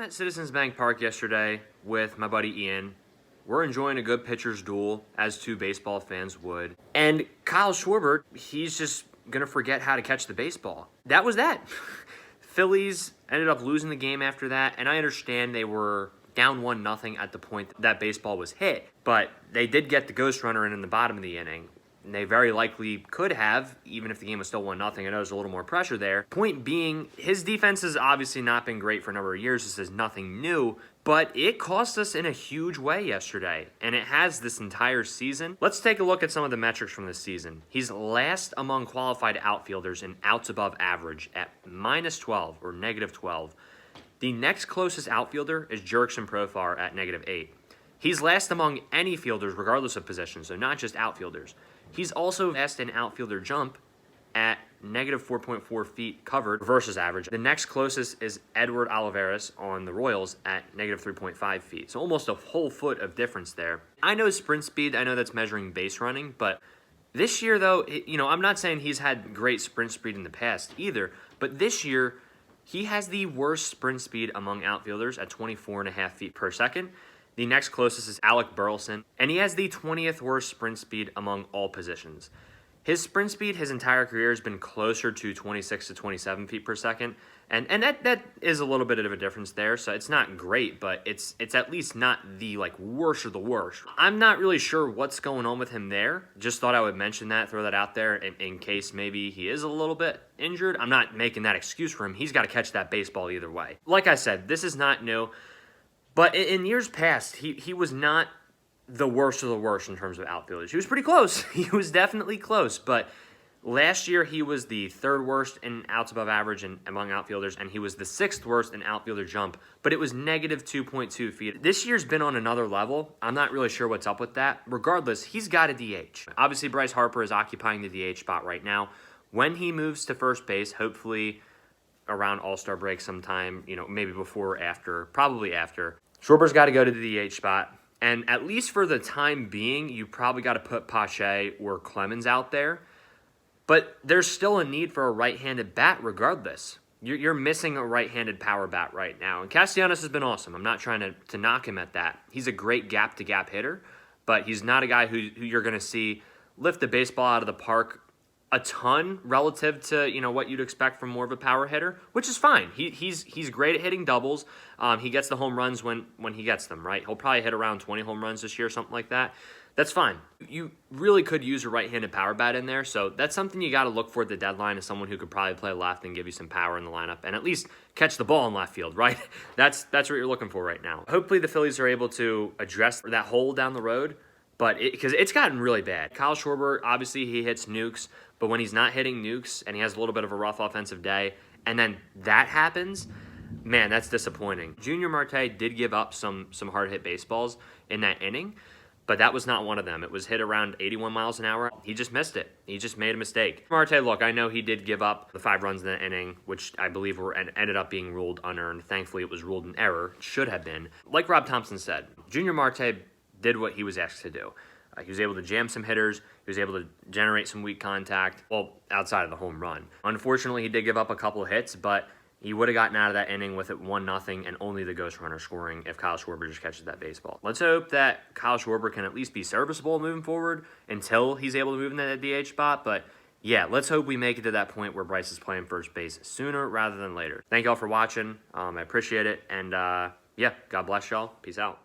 I'm at Citizens Bank Park yesterday with my buddy Ian. We're enjoying a good pitcher's duel, as two baseball fans would. And Kyle Schwarber, he's just going to forget how to catch the baseball. That was that. Phillies ended up losing the game after that, and I understand they were down 1-0 at the point that baseball was hit, but they did get the ghost runner in the bottom of the inning. And they very likely could have, even if the game was still 1-0. I know there's a little more pressure there. Point being, his defense has obviously not been great for a number of years. This is nothing new, but it cost us in a huge way yesterday, and it has this entire season. Let's take a look at some of the metrics from this season. He's last among qualified outfielders in outs above average at -12 or -12. The next closest outfielder is Jurickson Profar at -8. He's last among any fielders regardless of position, so not just outfielders. He's also last in outfielder jump at -4.4 feet covered versus average. The next closest is Edward Olivares on the Royals at -3.5 feet. So almost a whole foot of difference there. I know sprint speed, I know that's measuring base running, but this year though, I'm not saying he's had great sprint speed in the past either, but this year he has the worst sprint speed among outfielders at 24.5 feet per second. The next closest is Alec Burleson, and he has the 20th worst sprint speed among all positions. His sprint speed his entire career has been closer to 26 to 27 feet per second, and that is a little bit of a difference there, so it's not great, but it's at least not the worst of the worst. I'm not really sure what's going on with him there. Just thought I would mention that, throw that out there in case maybe he is a little bit injured. I'm not making that excuse for him. He's got to catch that baseball either way. Like I said, this is not new. But in years past, he was not the worst of the worst in terms of outfielders. He was pretty close. He was definitely close. But last year, he was the third worst in outs above average among outfielders, and he was the sixth worst in outfielder jump. But it was -2.2 feet. This year's been on another level. I'm not really sure what's up with that. Regardless, he's got a DH. Obviously, Bryce Harper is occupying the DH spot right now. When he moves to first base, hopefully around All-Star break sometime, maybe before or after, probably after, Schwarber's got to go to the DH spot. And at least for the time being, you probably got to put Pache or Clemens out there. But there's still a need for a right-handed bat regardless. You're missing a right-handed power bat right now. And Castellanos has been awesome. I'm not trying to knock him at that. He's a great gap-to-gap hitter, but he's not a guy who you're going to see lift the baseball out of the park a ton relative to what you'd expect from more of a power hitter, which is fine. He's great at hitting doubles. He gets the home runs when he gets them, right? He'll probably hit around 20 home runs this year, something like that. That's fine. You really could use a right-handed power bat in there, so that's something you got to look for at the deadline, as someone who could probably play left and give you some power in the lineup and at least catch the ball in left field, right? That's what you're looking for right now. Hopefully the Phillies are able to address that hole down the road, but because it's gotten really bad. Kyle Schwarber, obviously he hits nukes, but when he's not hitting nukes and he has a little bit of a rough offensive day, and then that happens, man, that's disappointing. Junior Marte did give up some hard-hit baseballs in that inning, but that was not one of them. It was hit around 81 miles an hour. He just missed it. He just made a mistake. Marte, look, I know he did give up the 5 runs in that inning, which I believe ended up being ruled unearned. Thankfully, it was ruled an error. It should have been. Like Rob Thompson said, Junior Marte did what he was asked to do. He was able to jam some hitters. He was able to generate some weak contact, well, outside of the home run. Unfortunately, he did give up a couple of hits, but he would have gotten out of that inning with it 1-0 and only the ghost runner scoring if Kyle Schwarber just catches that baseball. Let's hope that Kyle Schwarber can at least be serviceable moving forward until he's able to move into that DH spot. But yeah, let's hope we make it to that point where Bryce is playing first base sooner rather than later. Thank y'all for watching. I appreciate it. And yeah, God bless y'all. Peace out.